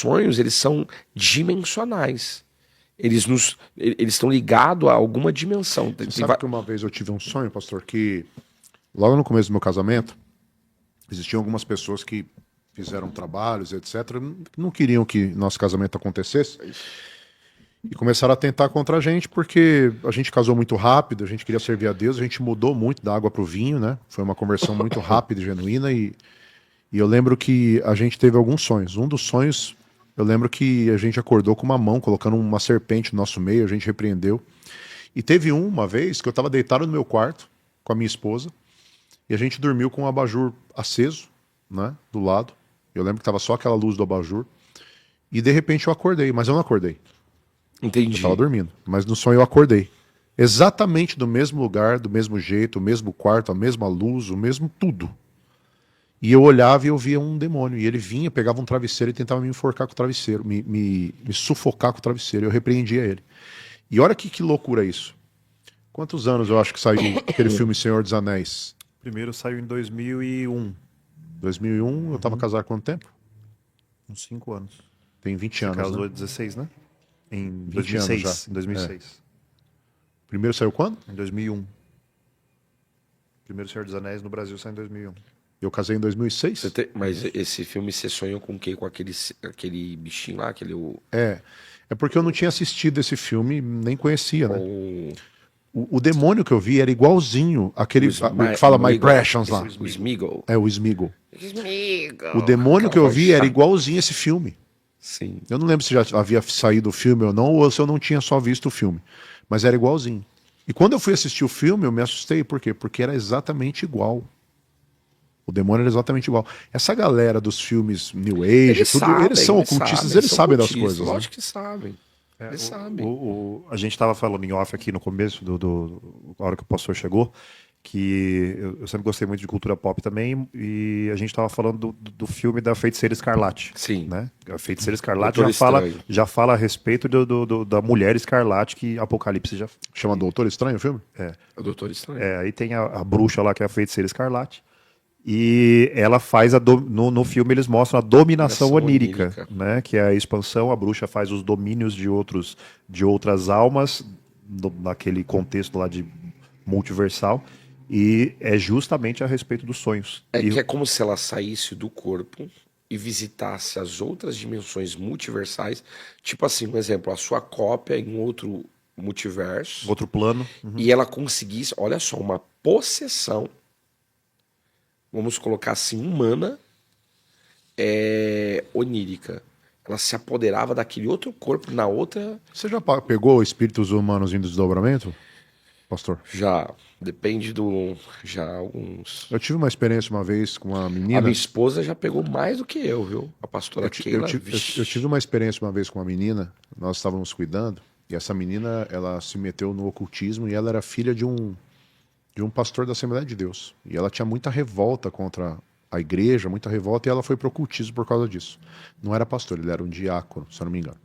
sonhos, eles são dimensionais. Eles estão ligados a alguma dimensão. Você sabe que uma vez eu tive um sonho, pastor, que logo no começo do meu casamento, existiam algumas pessoas que fizeram trabalhos, etc., que não queriam que nosso casamento acontecesse. E começaram a tentar contra a gente, porque a gente casou muito rápido, a gente queria servir a Deus, a gente mudou muito da água para o vinho, né? Foi uma conversão muito rápida e genuína. E eu lembro que a gente teve alguns sonhos. Um dos sonhos, eu lembro que a gente acordou com uma mão, colocando uma serpente no nosso meio, a gente repreendeu. E teve uma vez que eu estava deitado no meu quarto com a minha esposa, e a gente dormiu com um abajur aceso, né? Do lado. Eu lembro que estava só aquela luz do abajur. E de repente eu acordei, mas eu não acordei. Entendi. Eu tava dormindo, mas no sonho eu acordei. Exatamente do mesmo lugar, do mesmo jeito, o mesmo quarto, a mesma luz, o mesmo tudo. E eu olhava e eu via um demônio. E ele vinha, pegava um travesseiro e tentava me enforcar com o travesseiro, me sufocar com o travesseiro. Eu repreendia ele. E olha que loucura isso. Quantos anos eu acho que saiu aquele filme Senhor dos Anéis? Primeiro saiu em 2001. 2001, eu tava casado há quanto tempo? Uns 5 anos. Tem 20 Você anos, casou né? em 16, né? Em 20 2006. anos já. Em 2006. Primeiro saiu quando? Em 2001. Primeiro Senhor dos Anéis no Brasil saiu em 2001. Eu casei em 2006. Mas esse filme você sonhou com o quê? Com aquele bichinho lá? É porque eu não tinha assistido esse filme, nem conhecia, né? O O demônio que eu vi era igualzinho aquele O que fala My Precious lá. O Smeagol. É, o Smeagol. Smeagol. O demônio que eu vi era igualzinho esse filme. Sim. Eu não lembro se já havia saído o filme ou não, ou se eu não tinha só visto o filme. Mas era igualzinho. E quando eu fui assistir o filme, eu me assustei. Por quê? Porque era exatamente igual. O demônio era exatamente igual. Essa galera dos filmes New Age, eles são ocultistas, eles sabem das coisas. Lógico Né? que sabem. Eles sabem. A gente estava falando em off aqui no começo, da hora que o pastor chegou, que eu sempre gostei muito de cultura pop também, e a gente estava falando do filme da Feiticeira Escarlate. Sim. Né? A Feiticeira Escarlate Doutor já fala a respeito da Mulher Escarlate, que Apocalipse já... Chama Doutor Estranho o filme? É. O Doutor Estranho. Aí tem a bruxa lá, que é a Feiticeira Escarlate, e ela faz no filme eles mostram a dominação onírica, né? Que é a expansão, a bruxa faz os domínios de outras almas naquele contexto lá de multiversal, e é justamente a respeito dos sonhos. Que é como se ela saísse do corpo e visitasse as outras dimensões multiversais, tipo assim, um exemplo, a sua cópia em outro multiverso, outro plano, e ela conseguisse, olha só, uma possessão, vamos colocar assim, humana, onírica. Ela se apoderava daquele outro corpo na outra... Você já pegou espíritos humanos em desdobramento, pastor? Já, depende já alguns... Eu tive uma experiência uma vez com uma menina... A minha esposa já pegou mais do que eu, viu? A pastora Keila... Eu tive uma experiência uma vez com uma menina, nós estávamos cuidando, e essa menina, ela se meteu no ocultismo, e ela era filha de um pastor da Assembleia de Deus. E ela tinha muita revolta contra a igreja, muita revolta, e ela foi pro ocultismo por causa disso. Não era pastor, ele era um diácono, se eu não me engano.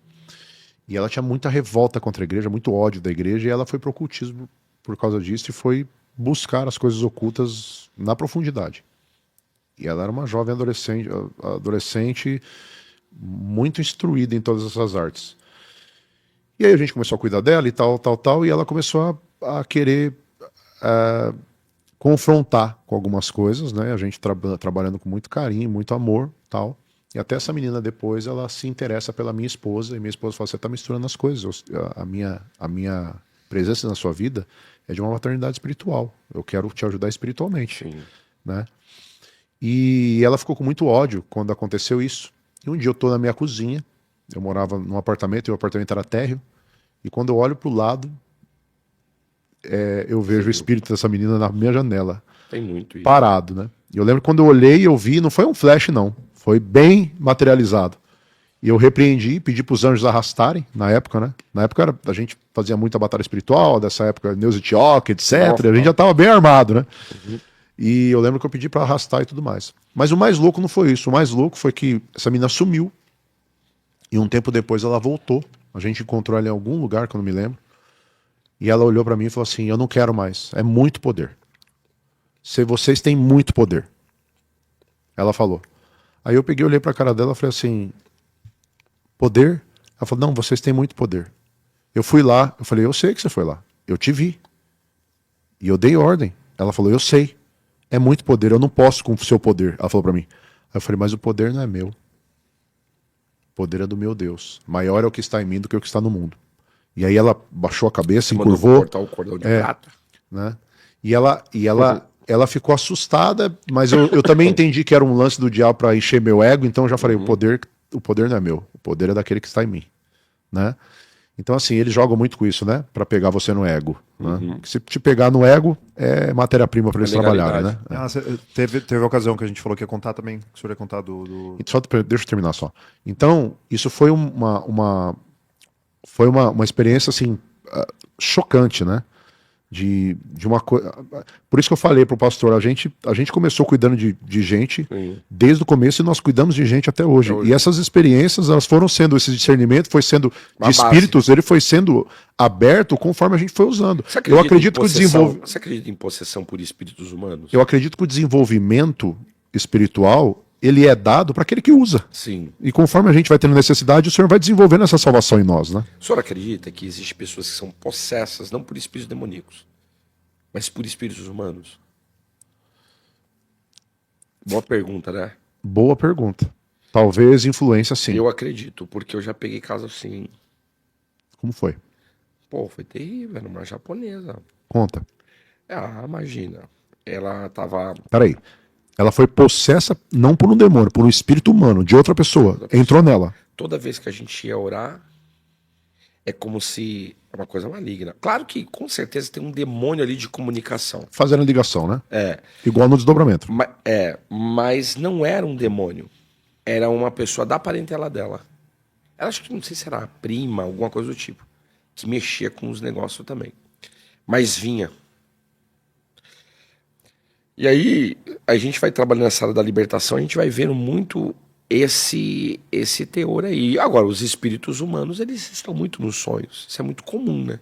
E ela tinha muita revolta contra a igreja, muito ódio da igreja, e ela foi pro ocultismo por causa disso e foi buscar as coisas ocultas na profundidade. E ela era uma jovem adolescente muito instruída em todas essas artes. E aí a gente começou a cuidar dela e tal, e ela começou a querer confrontar com algumas coisas, né? A gente trabalhando com muito carinho, muito amor, tal. E até essa menina depois, ela se interessa pela minha esposa, e minha esposa fala, você está misturando as coisas, a minha presença na sua vida é de uma maternidade espiritual, eu quero te ajudar espiritualmente. Sim. Né? E ela ficou com muito ódio quando aconteceu isso. E um dia eu estou na minha cozinha, eu morava num apartamento, e o apartamento era térreo, e quando eu olho para o lado, eu vejo o espírito dessa menina na minha janela. Tem muito isso. Parado, né? E eu lembro que quando eu olhei, eu vi, não foi um flash não, foi bem materializado. E eu repreendi, pedi para os anjos arrastarem, na época, né? Na época a gente fazia muita batalha espiritual, dessa época, Neusitioque, etc. Nossa, a gente já estava bem armado, né? Uhum. E eu lembro que eu pedi para arrastar e tudo mais. Mas o mais louco não foi isso. O mais louco foi que essa menina sumiu. E um tempo depois ela voltou. A gente encontrou ela em algum lugar, que eu não me lembro. E ela olhou para mim e falou assim, eu não quero mais. É muito poder. Vocês têm muito poder. Ela falou. Aí eu peguei, olhei para a cara dela e falei assim, Poder? Ela falou, não, vocês têm muito poder. Eu fui lá, eu falei, eu sei que você foi lá. Eu te vi. E eu dei ordem. Ela falou, eu sei. É muito poder, eu não posso com o seu poder. Ela falou pra mim. Aí eu falei, mas o poder não é meu. O poder é do meu Deus. Maior é o que está em mim do que o que está no mundo. E aí ela baixou a cabeça, encurvou. Cortar o cordão de prata. Né? E ela ficou assustada, mas eu também entendi que era um lance do diabo para encher meu ego, então eu já falei, o poder não é meu, o poder é daquele que está em mim, né? Então assim, eles jogam muito com isso, né? Para pegar você no ego, né? Se te pegar no ego, é matéria-prima para eles trabalharem, né? Teve a ocasião que a gente falou que ia contar também, que o senhor ia contar do... Deixa eu terminar só. Então, isso foi uma experiência assim chocante, né? De uma coisa. Por isso que eu falei pro pastor, a gente começou cuidando de gente desde o começo e nós cuidamos de gente até hoje. E essas experiências, elas foram sendo, esse discernimento foi sendo de espíritos, ele foi sendo aberto conforme a gente foi usando. Eu acredito que o desenvolvimento. Você acredita em possessão por espíritos humanos? Eu acredito que o desenvolvimento espiritual ele é dado para aquele que usa. Sim. E conforme a gente vai tendo necessidade, o Senhor vai desenvolvendo essa salvação em nós, né? O senhor acredita que existem pessoas que são possessas, não por espíritos demoníacos, mas por espíritos humanos? Boa pergunta, né? Boa pergunta. Talvez influência, sim. Eu acredito, porque eu já peguei caso assim. Como foi? Pô, foi terrível, era uma japonesa. Conta. Imagina. Ela tava... Peraí. Ela foi possessa não por um demônio, por um espírito humano, de outra pessoa. Entrou nela. Toda vez que a gente ia orar, é como se... É uma coisa maligna. Claro que, com certeza, tem um demônio ali de comunicação. Fazendo ligação, né? É. Igual no desdobramento. Mas não era um demônio. Era uma pessoa da parentela dela. Ela, acho que, não sei se era a prima, alguma coisa do tipo. Que mexia com os negócios também. Mas vinha. E aí, a gente vai trabalhando nessa área da libertação, a gente vai vendo muito esse teor aí. Agora, os espíritos humanos, eles estão muito nos sonhos. Isso é muito comum, né?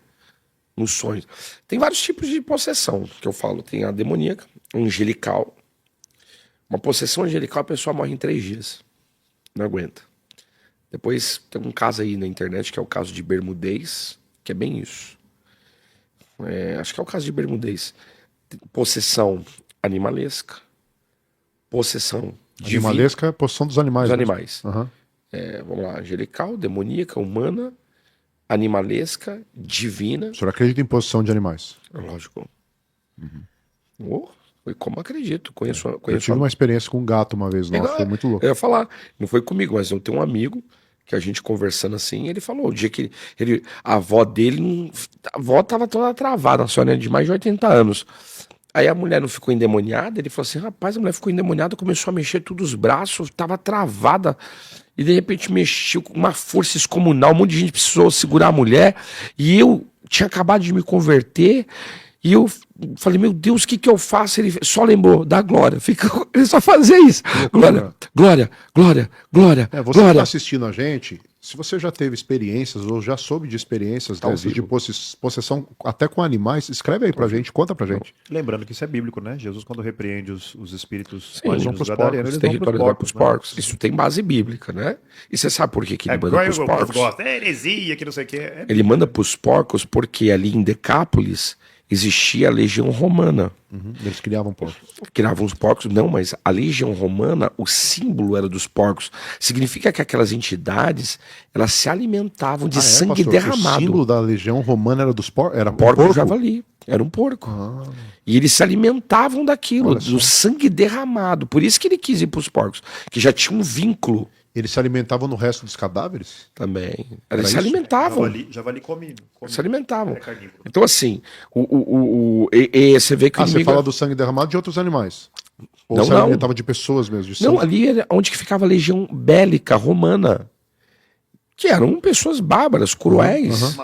Nos sonhos. Tem vários tipos de possessão, que eu falo. Tem a demoníaca, angelical. Uma possessão angelical, a pessoa morre em 3 dias. Não aguenta. Depois, tem um caso aí na internet, que é o caso de Bermudez, que é bem isso. Acho que é o caso de Bermudez. Possessão animalesca, possessão divina. Animalesca é a possessão dos animais. Dos animais. Uhum. Vamos lá, angelical, demoníaca, humana, animalesca, divina. O senhor acredita em possessão de animais? Lógico. Foi como acredito. Eu tive uma experiência com um gato uma vez, nossa, foi muito louco. Eu ia falar, não foi comigo, mas eu tenho um amigo que a gente conversando assim, ele falou, o dia que a avó dele, a avó tava toda travada, uma senhora de mais de 80 anos. Aí a mulher não ficou endemoniada, ele falou assim, rapaz, a mulher ficou endemoniada, começou a mexer todos os braços, tava travada, e de repente mexeu com uma força excomunal, um monte de gente precisou segurar a mulher, e eu tinha acabado de me converter, e eu falei, meu Deus, o que que eu faço? Ele só lembrou da glória, ele só fazia isso, glória, glória, glória, glória, você que glória. está assistindo a gente, se você já teve experiências ou já soube de experiências dessas de possessão até com animais, escreve aí pra gente, conta pra gente. Lembrando que isso é bíblico, né? Jesus, quando repreende os espíritos Eles vão pros porcos, os territórios vão pros porcos. Isso tem base bíblica, né? E você sabe por que ele manda pros porcos? É heresia, que não sei o que. Ele manda pros porcos porque ali em Decápolis existia a legião romana. Eles criavam porcos. Criavam os porcos, não, mas a legião romana, o símbolo era dos porcos. Significa que aquelas entidades, elas se alimentavam de sangue derramado. O símbolo da legião romana era dos porcos? Era porco javali. Era um porco. E eles se alimentavam daquilo, do sangue derramado. Por isso que ele quis ir para os porcos, que já tinha um vínculo. Eles se alimentavam no resto dos cadáveres? Também. Eles se alimentavam. Javali come. Se alimentavam. Então, assim, você vê que o inimigo... Você fala do sangue derramado de outros animais? Ou não, se alimentava de pessoas mesmo? De não, ali era onde que ficava a legião bélica romana. Que eram pessoas bárbaras, cruéis,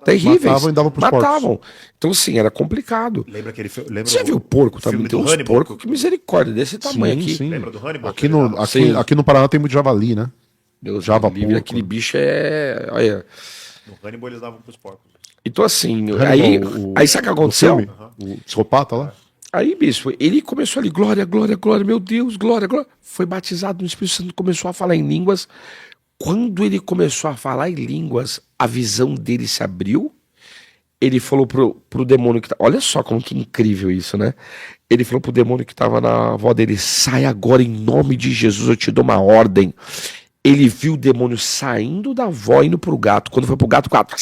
terríveis. Matavam e davam pros porcos. Então, sim, era complicado. Lembra que ele Você viu o porco também? Tem uns porcos, que misericórdia, desse tamanho aqui. Sim. Lembra do Hannibal? Aqui no Paraná tem muito javali, né? Deus livre, aquele bicho é... Olha. No Hannibal eles davam pros porcos. Então, assim, aí sabe o que aconteceu? O psicopata lá? Aí, bispo, ele começou ali, glória, glória, glória, meu Deus, glória, glória. Foi batizado no Espírito Santo, começou a falar em línguas. Quando ele começou a falar em línguas, a visão dele se abriu. Ele falou pro demônio que... Olha só como que incrível isso, né? Ele falou pro demônio que tava na avó dele: sai agora em nome de Jesus, eu te dou uma ordem. Ele viu o demônio saindo da avó, indo pro gato. Quando foi pro gato, o gato...